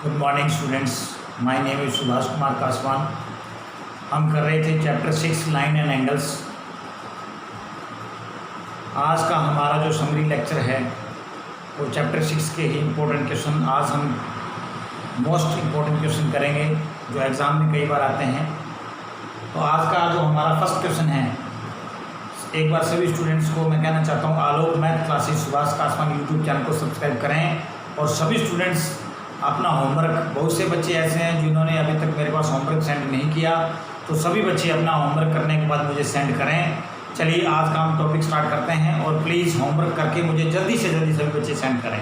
Good morning students, my name is Subhash Kumar Kaswan. हम कर रहे थे चैप्टर 6 लाइन एंड एंगल्स। आज का हमारा जो समरी लेक्चर है वो चैप्टर 6 के ही इम्पोर्टेंट क्वेश्चन, आज हम मोस्ट इम्पोर्टेंट क्वेश्चन करेंगे जो एग्ज़ाम में कई बार आते हैं। तो आज का जो हमारा फर्स्ट क्वेश्चन है, एक बार सभी स्टूडेंट्स को मैं कहना चाहता हूँ Alok math classes Subhash Kaswan YouTube channel को सब्सक्राइब करें। और सभी स्टूडेंट्स अपना होमवर्क, बहुत से बच्चे ऐसे हैं जिन्होंने अभी तक मेरे पास होमवर्क सेंड नहीं किया, तो सभी बच्चे अपना होमवर्क करने के बाद मुझे सेंड करें। चलिए आज का हम टॉपिक स्टार्ट करते हैं और प्लीज़ होमवर्क करके मुझे जल्दी से जल्दी सभी बच्चे सेंड करें।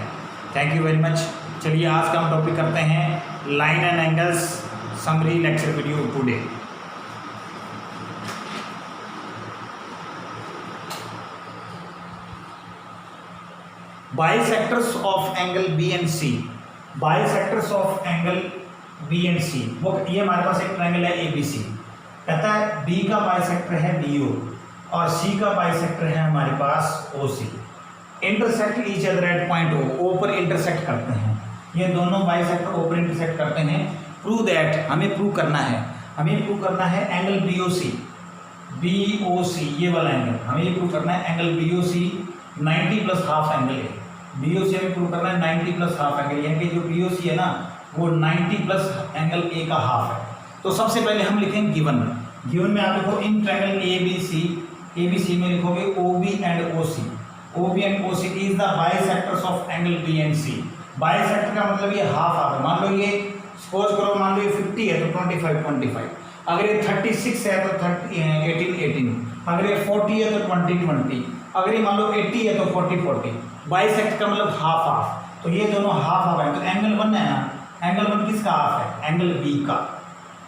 Thank you very much. चलिए आज का हम टॉपिक करते हैं line and angles summary lecture video today. Bisectors of angle B and C, bisectors of angle B and C. वो ये हमारे पास एक ट्रायंगल है ए बी सी, कहता है बी का बाइसेक्टर है डी ओ और सी का बाइसेक्टर है हमारे पास O C. Intersect each other at point O पर इंटरसेक्ट करते हैं, ये दोनों बाइसेक्टर ओ पर इंटरसेक्ट करते हैं। प्रूव दैट, हमें प्रूव करना है एंगल बी ओ सी, ये वाला एंगल हमें ये प्रूव करना है। Angle B O C 90 plus half angle है। बी ओ सी हमें प्रूव करना है 90 प्लस हाफ एंगल, यानी कि जो बी ओ सी है ना वो 90 प्लस एंगल ए का हाफ है। तो सबसे पहले हम लिखेंगे गिवन में आप लिखो in triangle A B C में लिखोगे O B and O C is the bisectors of angle B and C. Bisector का मतलब ये हाफ है। मान लो ये सपोज करो, मान लो ये 50 है तो 25, अगर ये 36 है तो 18, अगर ये 40 है तो 20, अगर ये मान लो 80 है तो 40। बाइसेक्ट का मतलब हाफ, तो ये दोनों हाफ है। तो एंगल 1 है ना, एंगल 1 किसका हाफ है? एंगल बी का।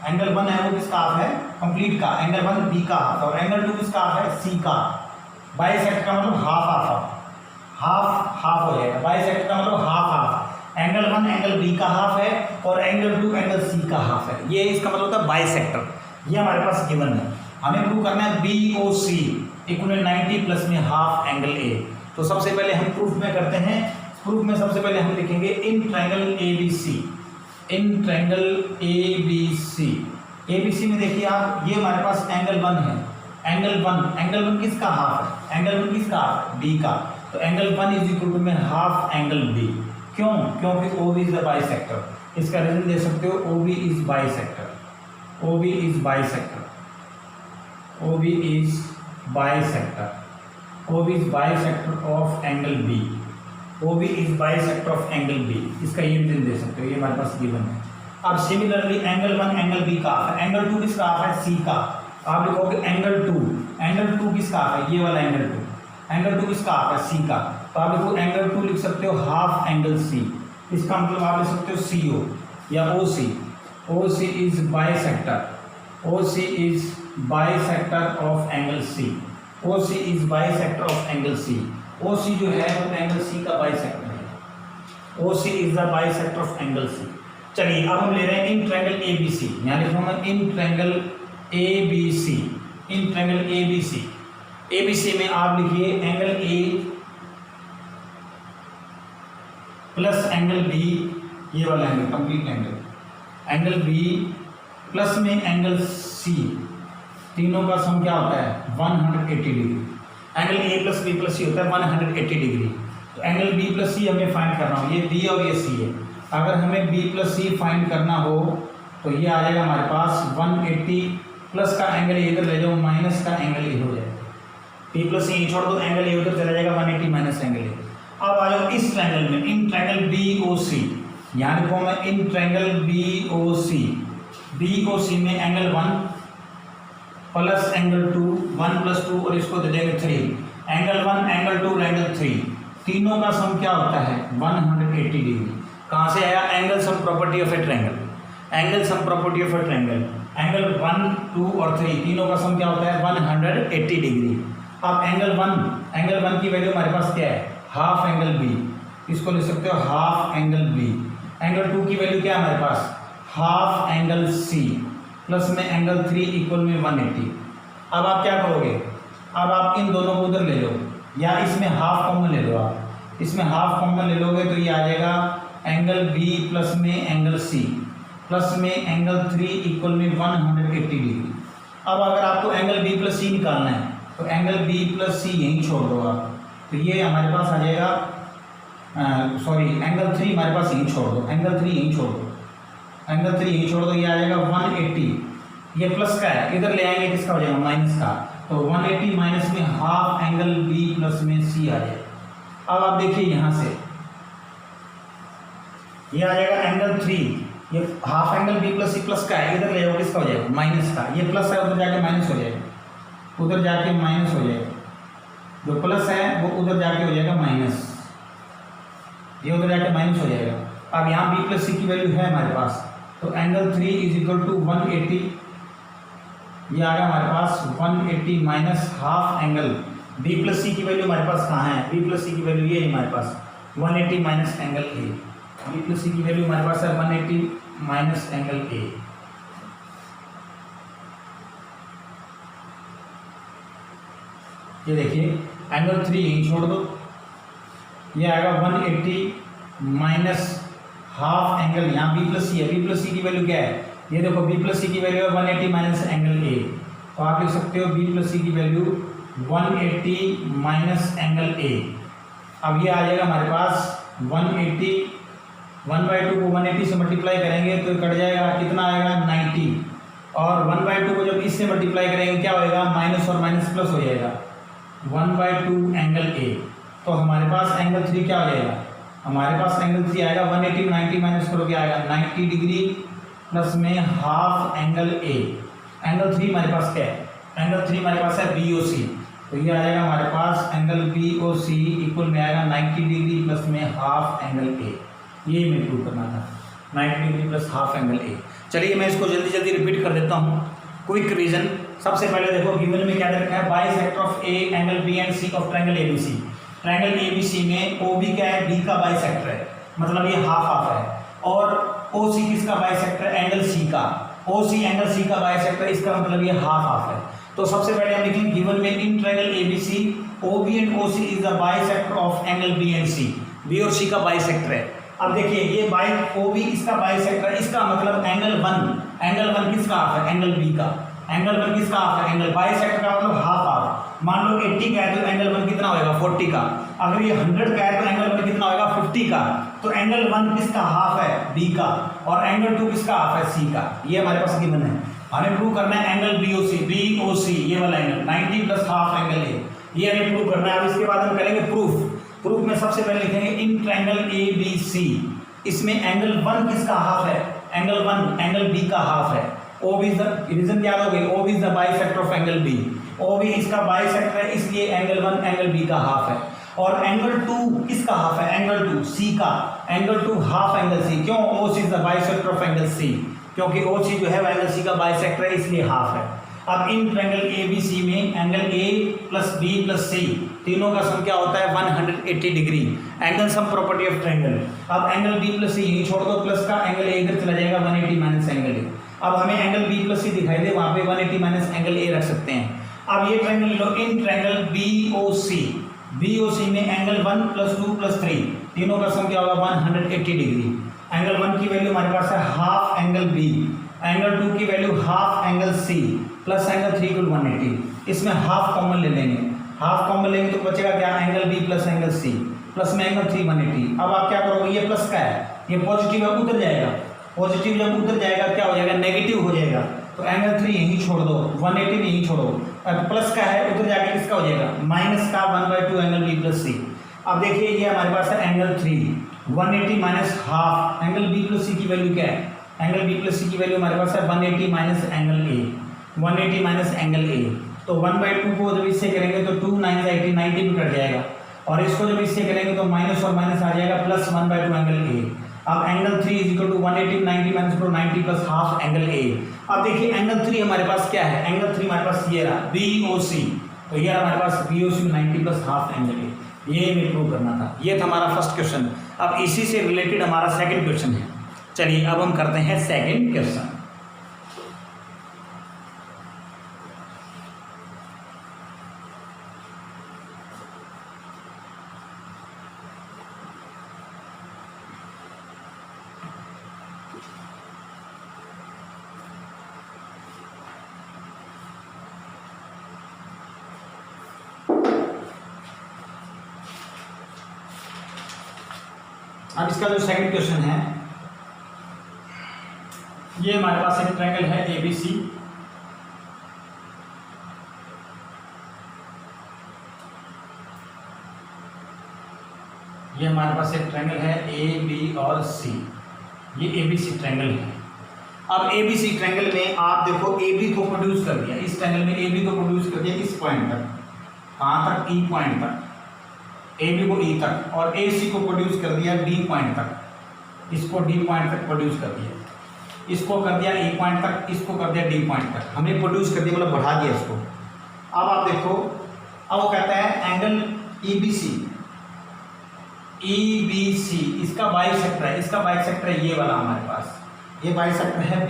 एंगल 1 है वो किसका हाफ है? कंप्लीट का। एंगल 1 बी का हाफ, और एंगल 2 किसका हाफ है? सी का। बाइसेक्ट का मतलब हाफ हो जाएगा। बाइसेक्ट का मतलब हाफ। एंगल 1 एंगल बी का हाफ है और एंगल 2 एंगल सी का हाफ है। ये इसका मतलब होता है बाइसेक्टर। ये हमारे पास गिवन है, हमें प्रूव करना है बी ओ सी इक्वल 90 प्लस में हाफ एंगल ए। तो सबसे पहले हम प्रूफ में करते हैं। प्रूफ में सबसे पहले हम लिखेंगे इन ट्रायंगल ए बी सी में देखिए आप, ये हमारे पास एंगल 1 है। एंगल 1 किसका हाफ है? एंगल 1 किसका हाफ है? बी का। तो एंगल 1 इज इक्वल टू में हाफ एंगल बी। क्यों? क्योंकि O B is the bisector. इसका रीजन दे सकते हो, O B is bisector of angle B. इसका ये रीजन दे सकते हो, ये हमारे पास गिवन है। अब सिमिलरली एंगल 1 एंगल बी का हाफ है। एंगल 2 किसका हाफ है? सी का। आप लिखोगे एंगल 2 किसका हाफ है? ये वाला एंगल 2 किसका हाफ है? सी का। तो आप लिखो एंगल 2 लिख सकते हो हाफ एंगल सी। इसका मतलब आप लिख सकते हो सी ओ या O C is bisector of angle C. O C जो है वो एंगल सी का बाइसेक्टर है। O C is the bisector of angle C. चलिए अब हम ले रहे हैं इन ट्रायंगल ए बी सी, यहाँ लिखूंगा इन ट्रायंगल ए बी सी में आप लिखिए angle A plus angle B, ये वाला angle complete angle B plus में एंगल सी, तीनों का सम क्या होता है? 180 degree. Angle A plus B plus C होता है 180 डिग्री। तो एंगल बी प्लस सी हमें फाइंड करना हो, ये बी और ये सी है। अगर हमें बी प्लस सी फाइंड करना हो तो ये आ जाएगा हमारे पास 180 प्लस का एंगल इधर ले जाओ, माइनस का एंगल ए हो जाएगा। बी प्लस सी छोड़ दो, एंगल ए उधर चला जाएगा 180 माइनस एंगल ए। अब आ जाओ इस ट्रायंगल में, इन ट्रायंगल बी ओ सी, यहाँ लिखो मैं इन ट्रायंगल बी ओ सी में एंगल 1 प्लस एंगल 2, 1 प्लस 2 और इसको दे देंगे 3। एंगल 1 एंगल 2 एंगल 3, तीनों का सम क्या होता है? 180 डिग्री। कहाँ से आया? Angle sum property of A triangle. Angle 1, 2 और 3 तीनों का सम क्या होता है? 180 डिग्री। अब एंगल 1 की वैल्यू हमारे पास क्या है? हाफ एंगल बी, इसको लिख सकते हो हाफ एंगल बी। एंगल 2 की वैल्यू क्या है हमारे पास? हाफ एंगल सी प्लस में एंगल 3 इक्वल में 180। अब आप क्या करोगे? अब आप इन दोनों को उधर ले लो या इसमें हाफ कॉमन ले लो। आप इसमें हाफ कॉमन ले लोगे तो ये आ जाएगा एंगल बी प्लस में एंगल सी प्लस में एंगल 3 इक्वल में 180 डिग्री। अब अगर आपको एंगल बी प्लस सी निकालना है तो एंगल बी प्लस सी यहीं छोड़ दो आप, तो ये हमारे पास आ जाएगा, सॉरी एंगल 3 हमारे पास यहीं छोड़ दो, एंगल 3 यहीं छोड़ दो, एंगल 3 यहीं छोड़ दो, ये आ जाएगा 180। ये प्लस का है, इधर ले आएंगे किसका हो जाएगा माइनस का, तो 180 माइनस में हाफ एंगल बी प्लस में सी आ जाएगा। अब आप देखिए यहाँ से ये आ जाएगा एंगल 3, ये half angle B plus C plus का है, इधर ले जाओ किसका हो जाएगा माइनस का, ये प्लस है उधर जाके माइनस हो जाएगा, उधर जाके माइनस हो जाएगा, जो प्लस है वो उधर जाके हो जाएगा माइनस, ये उधर जाके माइनस हो जाएगा। अब यहाँ बी प्लस सी की वैल्यू है हमारे पास, तो एंगल 3 इज इक्वल टू 180, ये आ गया हमारे पास 180 minus half angle B plus C की वैल्यू हमारे पास कहाँ है, बी प्लस सी की वैल्यू ये है हमारे पास 180 minus angle A, B plus C की वैल्यू हमारे पास है 180 माइनस एंगल ए। ये देखिए एंगल 3 यहीं छोड़ दो, ये आएगा 180 माइनस हाफ एंगल, यहाँ बी प्लस सी है, बी प्लस सी की वैल्यू क्या है, ये देखो बी प्लस सी की वैल्यू है 180 माइनस एंगल ए, तो आप लिख सकते हो बी प्लस सी की वैल्यू 180 माइनस एंगल ए। अब ये आ जाएगा हमारे पास 180, 1/2 को 180 से मल्टीप्लाई करेंगे तो कट जाएगा, कितना आएगा 90, और 1/2 को जब इससे मल्टीप्लाई करेंगे क्या होएगा, माइनस और माइनस प्लस हो जाएगा, 1/2 एंगल ए। तो हमारे पास एंगल 3 क्या हो जाएगा, हमारे पास एंगल 3 आएगा 180 90 माइनस करो क्या आएगा 90 डिग्री प्लस में हाफ एंगल ए। एंगल 3 हमारे पास क्या है, एंगल 3 हमारे पास है बी ओ सी, तो ये आएगा हमारे पास एंगल बी ओ सी इक्वल में आएगा 90 डिग्री प्लस में हाफ एंगल ए। ये मैं प्रूव करना था, 90 डिग्री प्लस हाफ एंगल ए। चलिए मैं इसको जल्दी जल्दी रिपीट कर देता हूँ, क्विक रिवीजन। सबसे पहले देखो गिवन में क्या दे रखा है, bisector of a angle B and C of triangle ABC. Triangle ABC में ओ बी क्या है, बी का बाइसेक्टर है, मतलब ये हाफ हाफ है, और ओ सी किसका बाइसेक्टर, एंगल सी का, ओ सी एंगल सी का बाइसेक्टर, इसका मतलब ये हाफ हाफ है। तो सबसे पहले हम लिखेंगे गिवन में in triangle ABC O B and O C is the bisector of angle B and C, B और सी का बाइसेक्टर है। अब देखिए ये बाई ओ बी इसका बाइसेक्टर है, इसका मतलब एंगल 1 किसका हाफ है, एंगल बी का, एंगल 1 किसका हाफ है, एंगल बाइसेक्टर का मतलब हाफ हाफ। मान लो 80 का है तो एंगल 1 कितना होएगा 40 का, अगर ये 100 का है तो एंगल 1 कितना होएगा 50 का। तो एंगल 1 किसका हाफ है, बी का, और एंगल 2 किसका हाफ है, सी का। ये हमारे पास गिवन है, हमें प्रूव करना है एंगल बी ओ सी ये वाला angle 90 plus half angle A, ये हमें प्रूव करना है। अब इसके बाद हम करेंगे प्रूफ में सबसे पहले लिखेंगे इन ट्रायंगल ए बी सी, इसमें एंगल 1 किसका हाफ है, एंगल 1 एंगल बी का हाफ है। ओ बी रीजन क्या हो गई, O B is the bisector of angle B, O B इसका बाइसेक्टर है, इसलिए एंगल 1 एंगल बी का हाफ है। और एंगल 2 किसका हाफ है, एंगल 2 सी का, एंगल 2 हाफ एंगल सी, क्यों, O C is the bisector of angle C, क्योंकि ओ सी जो है वो एंगल सी का बाइसेक्टर है, इसलिए हाफ है। अब इन ट्रायंगल ए बी सी में angle A plus B plus C तीनों का सम क्या होता है 180 degree, angle sum property of triangle. अब एंगल बी प्लस सी यहीं छोड़ दो प्लस का, एंगल ए इधर चला जाएगा 180 माइनस एंगल ए। अब हमें एंगल बी प्लस सी दिखाई दे, वहां पे 180 माइनस एंगल ए रख सकते हैं। अब ये ट्रायंगल लो, in triangle B O C में एंगल 1 प्लस 2 प्लस 3 तीनों का सम क्या होगा 180 डिग्री। एंगल 1 की वैल्यू हमारे पास है हाफ एंगल बी, एंगल 2 की value half angle C plus angle 3 equal 180। इसमें हाफ कॉमन ले लेंगे, हाफ कॉमन लेंगे तो बचेगा क्या, angle B plus angle C plus में एंगल 3 180। अब आप क्या करोगे, ये प्लस का है, ये पॉजिटिव है उधर जाएगा, पॉजिटिव जब उधर जाएगा क्या हो जाएगा, नेगेटिव हो जाएगा, तो एंगल 3 यहीं छोड़ दो, 180 भी यहीं छोड़ो। अब प्लस का है उधर जाके किसका हो जाएगा, माइनस का 1/2 एंगल बी प्लस सी। अब देखिए ये हमारे पास है angle 3 180 minus half, angle B plus C की वैल्यू क्या है, एंगल बी प्लस सी की वैल्यू हमारे पास है 180 माइनस एंगल ए, 180 माइनस एंगल ए। तो 1/2 को जब इससे करेंगे तो 2 9 80 90 भी कट जाएगा, और इसको जब इससे करेंगे तो माइनस और माइनस आ जाएगा प्लस 1/2 एंगल ए। अब angle 3 is equal to 180 90 minus 90 plus half angle A. अब देखिए एंगल 3 हमारे पास क्या है, एंगल 3 हमारे पास ये रहा बी ओ सी, तो ये हमारे पास B O C 90 plus half angle A, ये हमें प्रूव करना था। ये था हमारा फर्स्ट क्वेश्चन। अब इसी से रिलेटेड हमारा सेकंड क्वेश्चन है। चलिए अब हम करते हैं सेकंड क्वेश्चन। अब इसका जो सेकंड क्वेश्चन है, ये हमारे पास एक ट्रायंगल है ABC, ये हमारे पास एक ट्रायंगल है AB और C, ये ABC ट्रायंगल है। अब ABC ट्रायंगल में आप देखो AB को प्रोड्यूस कर दिया, इस ट्रायंगल में AB को प्रोड्यूस कर दिया इस पॉइंट तक, कहाँ तक, E पॉइंट तक, AB को E तक, और AC को प्रोड्यूस कर दिया D पॉइंट तक, इसको D पॉइंट तक प्रोड्यूस कर दिया, इसको कर दिया E पॉइंट तक, इसको कर दिया D पॉइंट तक, हमने प्रोड्यूस कर दिया, मतलब बढ़ा दिया इसको। अब आप देखो, अब वो कहता है एंगल EBC इसका बाइसेक्टर है, इसका बाइसेक्टर है ये वाला हमारे पास, ये बाइसेक्टर है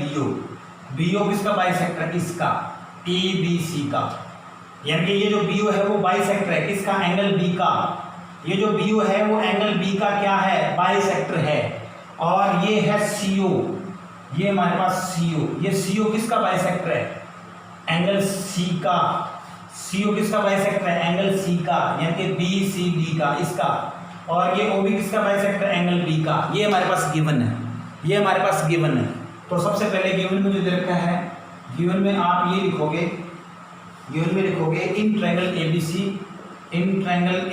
BO किसका बाइसेक्टर है, इसका EBC का, यानी कि ये जो BO है वो बाइसेक्टर है किसका, एंगल B का, ये जो BO है वो एंगल B का क्या है, बाइसेक्टर है। और ये है CO, ये हमारे पास CO, ये CO किसका बाइसेक्टर है, एंगल C का, CO किसका बाइसेक्टर है, एंगल C का, यानी कि BCD का, इसका, और ये OB किसका बाइसेक्टर, एंगल B का। ये हमारे पास गिवन है, ये हमारे पास गिवन है। तो सबसे पहले गिवन में जो दे रखा है, गिवन में आप ये लिखोगे, गिवन में लिखोगे in triangle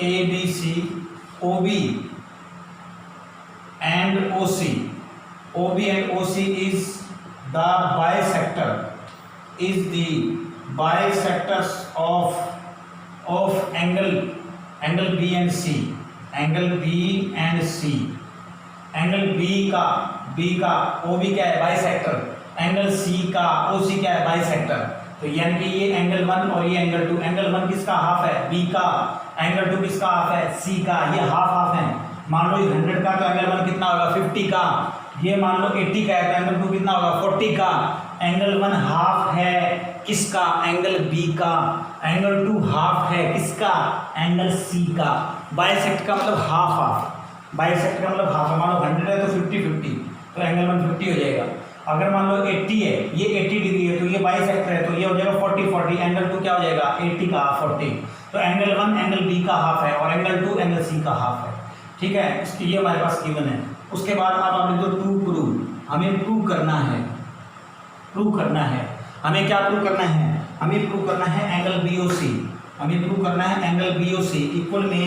ABC OB and OC is the bisectors of angle B and C, angle B का OB क्या है, बाइसेक्टर, एंगल C का OC क्या है, बाइसेक्टर। तो यानी कि ये एंगल 1 और ये एंगल 2, एंगल 1 किसका हाफ है, B का, एंगल 2 किसका हाफ है, C का, ये हाफ है। मान लो ये 100 का, तो एंगल 1 कितना होगा, 50 का, ये मान लो 80 का है, तो एंगल 2 कितना होगा, 40 का। एंगल 1 हाफ है किसका, एंगल B का, एंगल 2 हाफ है किसका, एंगल C का। बाइसेक्ट का मतलब हाफ, बाइसेक्ट का मतलब हाफ, मान लो 100 है तो 50-50, तो एंगल 1 50 हो जाएगा। अगर मान लो 80 है, ये 80 डिग्री है, तो ये बाइसेक्टर है, तो ये हो जाएगा 40-40, एंगल 2 क्या हो जाएगा, 80 का 40। तो एंगल 1 एंगल B का हाफ है और एंगल 2 एंगल C का हाफ है, ठीक है। इसकी ये हमारे पास गिवन है। उसके बाद आप लिख दो टू प्रूव, हमें प्रूव करना है, हमें क्या प्रूव करना है, हमें प्रूव करना है एंगल BOC, हमें प्रूव करना है एंगल BOC इक्वल में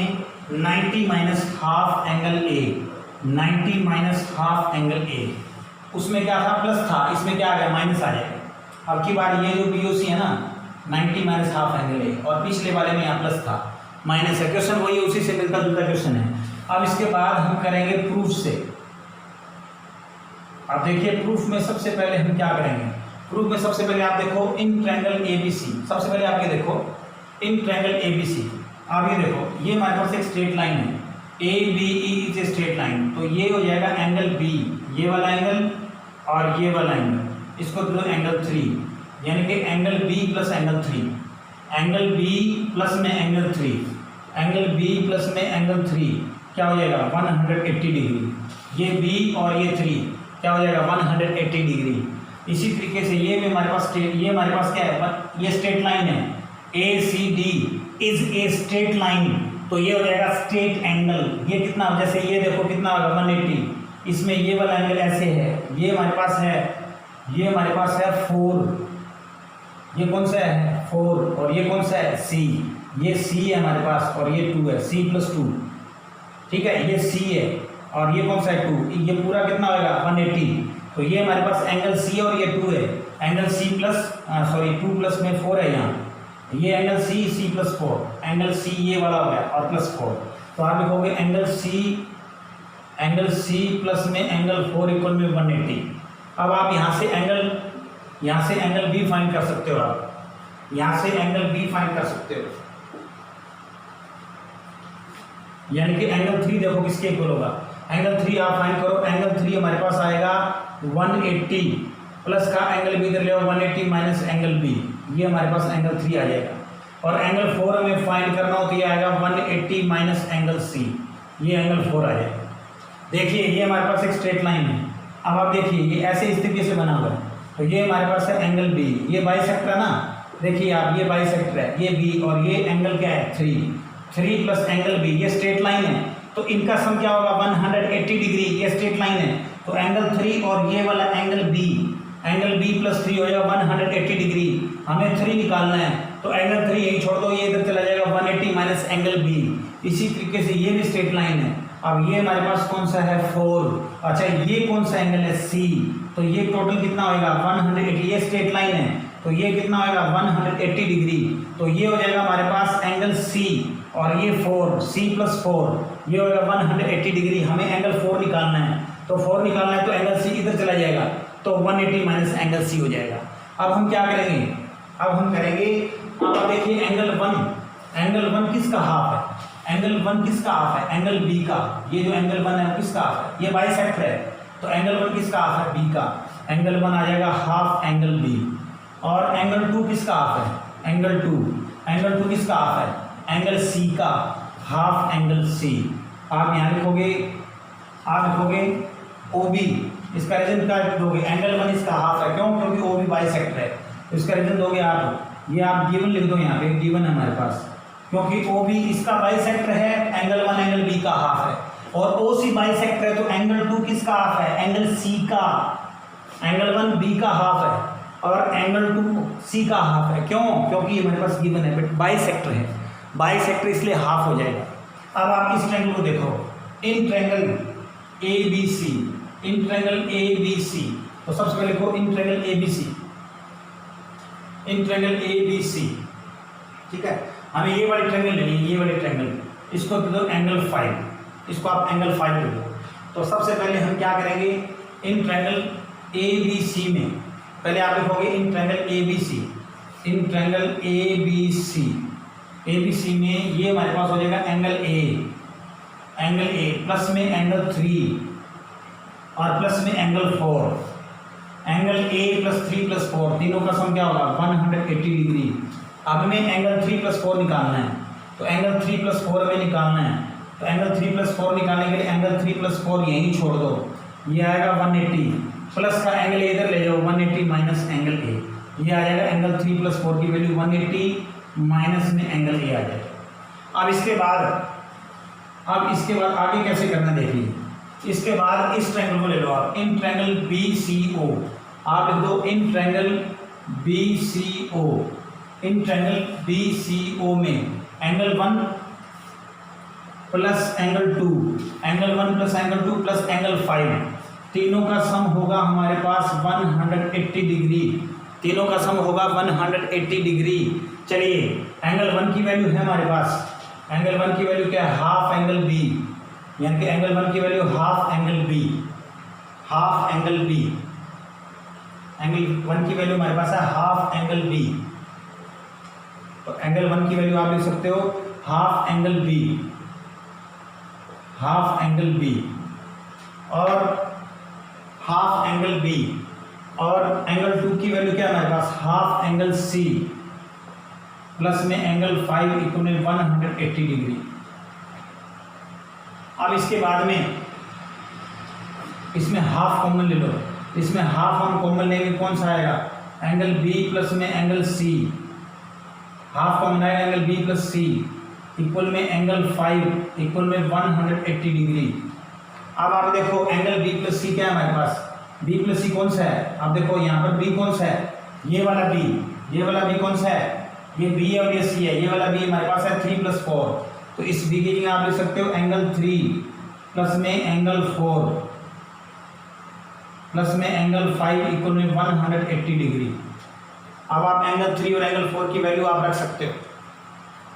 90 minus half angle A, 90 minus half angle A। उसमें क्या था, प्लस था, इसमें क्या आ गया, माइनस आ जाएगा। अब की बार ये जो BOC है ना, 90 माइनस हाफ एंगल A, और पिछले वाले में यहाँ प्लस था, माइनस है। क्वेश्चन वही उसी से मिलता जुलता क्वेश्चन है। अब इसके बाद हम करेंगे प्रूफ से। अब देखिए प्रूफ में सबसे पहले हम क्या करेंगे, प्रूफ में सबसे पहले आप देखो इन ट्रायंगल ABC, सबसे पहले आप ये देखो इन ट्रायंगल ABC, आप ये देखो, ये हमारे पास एक स्ट्रेट लाइन है, ABE is a straight line, तो ये हो जाएगा एंगल B, ये वाला एंगल और ये वाला एंगल, इसको दो एंगल 3, यानी कि angle B plus angle 3, angle B plus में एंगल 3, एंगल B प्लस में एंगल 3 क्या हो जाएगा 180 डिग्री, ये B और ये 3 क्या हो जाएगा 180 डिग्री। इसी तरीके से ये भी हमारे पास ये हमारे पास क्या है, ये स्ट्रेट लाइन है, ACD is a straight line, तो ये हो जाएगा स्ट्रेट एंगल। ये कितना, जैसे ये देखो कितना होगा 180, इसमें ये वाला एंगल ऐसे है, ये हमारे पास है, ये हमारे पास है 4, ये कौन सा है 4, और ये कौन सा है C, ये C है हमारे पास, और ये 2 है, C प्लस 2, ठीक है, ये C है और ये कौन सा है 2, ये पूरा कितना होगा 180। तो ये हमारे पास एंगल C और ये 2 है, एंगल C प्लस 2 प्लस में 4 है यहाँ, ये angle C plus 4, angle C ये वाला हो गया और प्लस 4, तो आप लिखोगे एंगल C प्लस में एंगल 4 इक्वल में 180। अब आप यहाँ से एंगल B फाइंड कर सकते हो, आप यहाँ से एंगल B फाइंड कर सकते हो, यानी कि एंगल 3 देखो किसके इक्वल होगा, एंगल 3 आप फाइंड करो, एंगल 3 हमारे पास आएगा 180 प्लस का एंगल B इधर ले 180 माइनस एंगल B, ये हमारे पास एंगल 3 आ जाएगा, और एंगल 4 हमें फाइंड करना हो तो ये आएगा 180 माइनस एंगल C, ये एंगल 4 आ जाएगा। देखिए ये हमारे पास एक स्ट्रेट लाइन है, अब आप देखिए ये ऐसे इस तरीके से बना हुआ है, तो ये हमारे पास है एंगल B, ये बाइसेक्टर है ना, देखिए आप ये बाइसेक्टर है, ये B और ये एंगल क्या है 3 प्लस एंगल B, ये स्ट्रेट लाइन है, तो इनका सम क्या होगा 180 डिग्री, ये स्ट्रेट लाइन है, तो एंगल 3 और ये वाला एंगल बी प्लस 3 हो जाएगा 180 डिग्री, हमें 3 निकालना है, तो एंगल 3 यही छोड़ दो, ये इधर चला जाएगा 180 माइनस एंगल बी। इसी तरीके से ये भी स्ट्रेट लाइन है, अब ये हमारे पास कौन सा है 4, अच्छा ये कौन सा एंगल है सी, तो ये टोटल कितना होएगा 180, ये स्ट्रेट लाइन है तो ये कितना होएगा 180 डिग्री, तो ये हो जाएगा हमारे पास एंगल सी, और ये 4 सी प्लस 4 ये होगा 180 डिग्री, हमें एंगल 4 निकालना है, तो 4 निकालना है तो एंगल सी इधर चला जाएगा, तो 180 माइनस एंगल सी हो जाएगा। अब हम क्या करेंगे, अब हम करेंगे, अब देखिए एंगल 1 किसका हाफ है, एंगल 1 किसका हाफ है, एंगल बी का, ये जो एंगल 1 है वो किसका हाफ है, ये बाइसेक्टर है, तो एंगल 1 किसका हाफ है बी का, एंगल 1 आ जाएगा हाफ एंगल बी, और एंगल 2 किसका हाफ है, एंगल 2 किसका हाफ है, एंगल सी का हाफ एंगल सी। आप यहाँ लिखोगे, आप लिखोगे ओ बी, इसका रीजन क्या दोगे, एंगल 1 इसका हाफ है, क्यों, क्योंकि ओ बी बाइसेक्टर है, तो इसका रीजन दोगे आप, ये आप गिवन लिख दो, यहाँ पे गिवन है हमारे पास, क्योंकि ओ बी इसका बाइसेक्टर है, एंगल 1 एंगल बी का हाफ है, और ओ सी बाइसेक्टर है, तो एंगल 2 किसका हाफ है, एंगल सी का, एंगल 1 बी का हाफ है और एंगल 2 सी का हाफ है, क्यों, क्योंकि ये हमारे पास गिवन है, बट बाइसेक्टर है, बाइसेक्टर इसलिए हाफ हो जाएगा। अब आप इस ट्रायंगल को देखो, in triangle A B C, in triangle A B C, तो सबसे पहले लिखो in triangle A B C, in triangle A B C, ठीक है, हमें ये वाली ट्रायंगल लेनी है, ये वाली ट्रायंगल, इसको दे दो एंगल 5, इसको आप एंगल 5 दे दो। तो सबसे पहले हम क्या करेंगे, इन ट्रायंगल ए बी सी में पहले आप लिखोगे in triangle A B C, in triangle A B C में ये हमारे पास हो जाएगा एंगल ए प्लस में एंगल 3 और प्लस में angle 4, angle A plus 3 plus 4 तीनों का सम क्या होगा 180 डिग्री। अब हमें एंगल 3 प्लस 4 निकालना है, तो एंगल 3 प्लस 4 हमें निकालना है, तो एंगल 3 प्लस 4 निकालने के लिए एंगल 3 प्लस 4 यहीं छोड़ दो, ये आएगा 180, प्लस का एंगल इधर ले जाओ 180 माइनस एंगल ए, ये आ जाएगा एंगल 3 प्लस 4 की वैल्यू 180 माइनस में एंगल ए आ जाएगा। अब इसके बाद आगे कैसे करना देखिए, इसके बाद इस ट्रायंगल को ले लो आप, इन ट्रायंगल बी सी ओ, आप लिख दो in triangle B C O, in triangle B C O में angle 1 plus angle 2, angle 1 plus angle 2 plus angle 5, तीनों का सम होगा हमारे पास 180 डिग्री, तीनों का सम होगा 180 डिग्री। चलिए एंगल 1 की वैल्यू है हमारे पास, एंगल 1 की वैल्यू क्या है, हाफ एंगल बी, यानी कि एंगल 1 की value half angle B, angle 1 की वैल्यू हमारे पास है हाफ एंगल बी, तो एंगल 1 की वैल्यू आप लिख सकते हो हाफ एंगल बी, और एंगल 2 की वैल्यू क्या है हमारे पास, हाफ एंगल सी प्लस में एंगल 5 इक्वल 180 डिग्री। अब इसके बाद में इसमें हाफ कॉमन ले लो, इसमें हाफ हम कॉमन लेंगे, कौन सा आएगा, एंगल बी प्लस में एंगल सी, हाफ कॉमन आएगा एंगल बी प्लस सी इक्वल में एंगल 5 इक्वल में 180 डिग्री। अब आप देखो एंगल बी प्लस सी क्या है हमारे पास, बी प्लस सी कौन सा है, आप देखो यहाँ पर बी कौन सा है, ये वाला बी कौन सा है, ये बी है और ये सी है, ये वाला बी हमारे पास है 3 प्लस 4, तो इस बी की जगह आप लिख सकते हो एंगल 3 प्लस में एंगल 4 प्लस में एंगल 5 इक्वल में 180 डिग्री। अब आप एंगल 3 और एंगल 4 की वैल्यू आप रख सकते हो,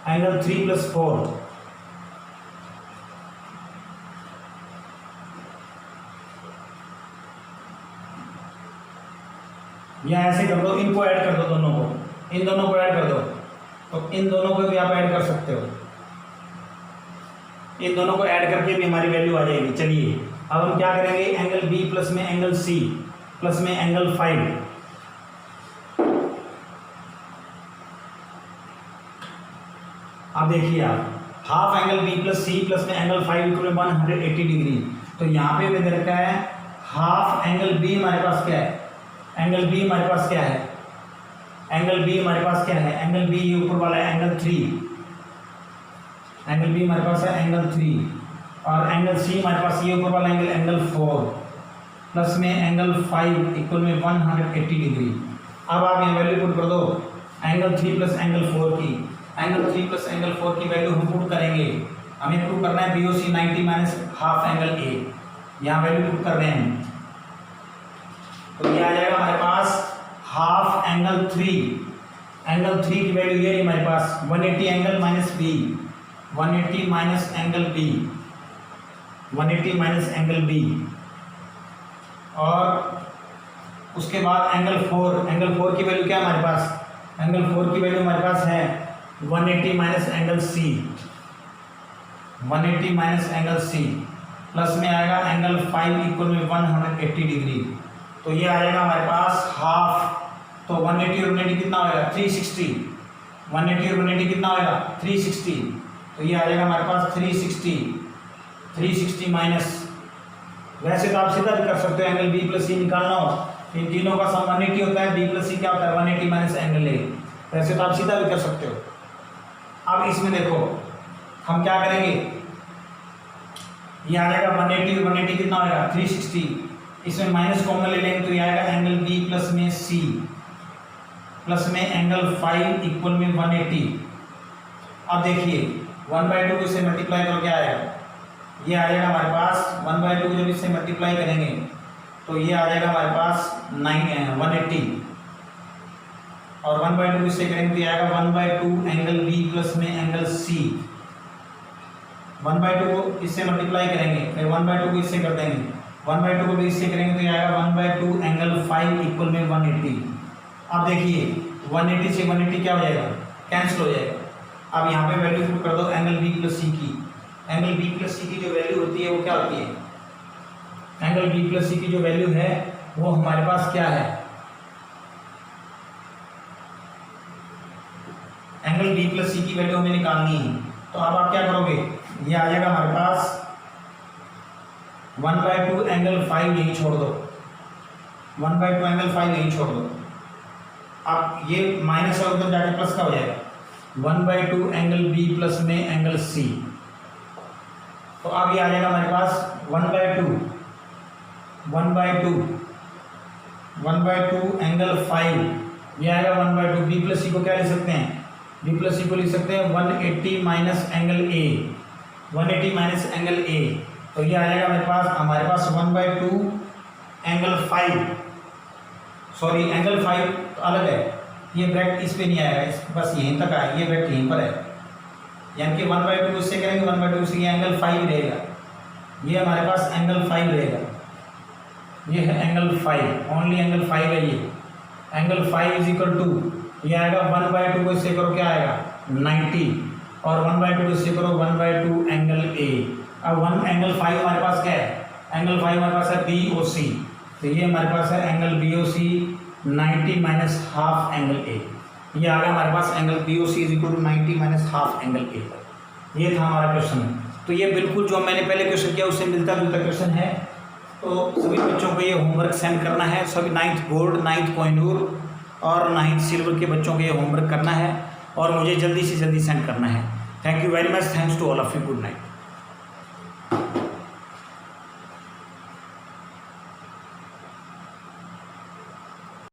एंगल 3 प्लस 4 या ऐसे कर दो, इनको ऐड कर दो, दोनों को, इन दोनों को ऐड कर दो, तो इन दोनों को भी आप ऐड कर सकते हो, इन दोनों को ऐड करके भी हमारी वैल्यू आ जाएगी। चलिए अब हम क्या करेंगे, एंगल बी प्लस में एंगल सी प्लस में एंगल 5, अब देखिए आप half angle B plus C plus में एंगल 5 इक्वल 180 डिग्री, तो यहाँ पे मैंने रखा है हाफ एंगल बी हमारे पास क्या है, एंगल बी हमारे पास क्या है, एंगल बी हमारे पास क्या है, एंगल बी ऊपर वाला है एंगल 3, एंगल बी हमारे पास है एंगल 3 और एंगल सी हमारे पास ये ऊपर वाला एंगल एंगल 4 प्लस में एंगल 5 इक्वल में 180 डिग्री। अब आप यहाँ वैल्यू पुट कर दो एंगल 3 प्लस एंगल 4 की। एंगल 3 प्लस एंगल 4 की वैल्यू हम पुट करेंगे। हमें प्रूव करना है BOC 90 minus half angle A। यहाँ वैल्यू पुट कर रहे हैं तो ये आ जाएगा हमारे पास हाफ एंगल 3। एंगल 3 की वैल्यू ये है हमारे पास 180 angle minus B, 180 minus angle B, 180 minus angle B। और उसके बाद एंगल 4 की वैल्यू क्या है हमारे पास? एंगल 4 की वैल्यू हमारे पास है 180 minus angle C, 180 minus angle C plus में आएगा एंगल 5 इक्वल में 180 डिग्री। तो ये आ जाएगा हमारे पास हाफ। तो 180 और 180 कितना होगा? 360। 180 और 180 कितना होगा? 360। तो ये आ जाएगा हमारे पास 360 माइनस, वैसे तो आप सीधा भी कर सकते हो, एंगल B प्लस C निकालना हो इन तीनों का सम 180 होता है, B प्लस C क्या होता है? 180 माइनस एंगल A। वैसे तो आप सीधा भी कर सकते हो। अब इसमें देखो हम क्या करेंगे, ये आ जाएगा 180 और 180 कितना होगा? 360। इसमें माइनस कॉमन ले लेंगे तो ये आएगा एंगल B प्लस में C प्लस में एंगल 5 इक्वल में 180। अब देखिए 1/2 को इससे मल्टीप्लाई करो क्या आएगा? ये आ जाएगा हमारे पास 1/2 को जब इससे मल्टीप्लाई करेंगे तो ये आ जाएगा हमारे पास 180 और 1/2 को इससे करेंगे तो ये आएगा 1/2 एंगल B प्लस में एंगल C। 1/2 को इससे मल्टीप्लाई करेंगे फिर 1/2 को इससे कर देंगे, 1/2 को भी इससे करेंगे तो ये आएगा 1/2 एंगल 5 इक्वल में 180। अब देखिए 180 से 180 क्या हो जाएगा? कैंसिल हो जाएगा। अब यहाँ पे वैल्यू पुट कर दो एंगल B प्लस C की। एंगल B प्लस C की जो वैल्यू होती है वो क्या होती है? एंगल B प्लस C की जो वैल्यू है वो हमारे पास क्या है? एंगल B प्लस C की वैल्यू हमें निकालनी है। तो अब आप क्या करोगे, ये आ जाएगा हमारे पास 1/2 एंगल 5 यहीं छोड़ दो, 1/2 एंगल 5 यहीं छोड़ दो। अब ये माइनस और उधर जाके प्लस का हो जाएगा 1/2 एंगल B प्लस में एंगल C। तो अब ये आ जाएगा हमारे पास 1/2 एंगल 5, ये आएगा 1/2। B प्लस C को क्या लिख सकते हैं? B प्लस C को लिख सकते हैं 180 minus angle A, 180 minus angle A। तो ये आ जाएगा हमारे पास 1/2 एंगल 5, सॉरी एंगल 5 तो अलग है, ये ब्रैकेट इस पे नहीं आएगा, बस यहीं तक आएगा, ये ब्रैकेट यहीं पर है, यानी कि 1/2 इससे करेंगे 1/2 से ये एंगल 5 रहेगा, ये हमारे पास एंगल 5 रहेगा, ये है एंगल 5, ओनली एंगल 5 है ये। एंगल 5 इज इक्वल टू ये आएगा 1/2 को इससे करो क्या आएगा? 90 और 1/2 को इससे करो 1/2 एंगल A। अब 1 एंगल 5 हमारे पास क्या है? एंगल 5 हमारे पास है BOC, तो ये हमारे पास है angle BOC 90 minus half angle A। ये आ गया हमारे पास angle BOC is equal to 90 minus half angle A। ये था हमारा क्वेश्चन। तो ये बिल्कुल जो मैंने पहले क्वेश्चन किया उससे मिलता जुलता क्वेश्चन है। तो सभी बच्चों को ये होमवर्क सेंड करना है, सभी 9th बोर्ड, 9th कोहिनूर और 9th सिल्वर के बच्चों को ये होमवर्क करना है और मुझे जल्दी से जल्दी सेंड करना है। Thank you very much, thanks to all of you, good night.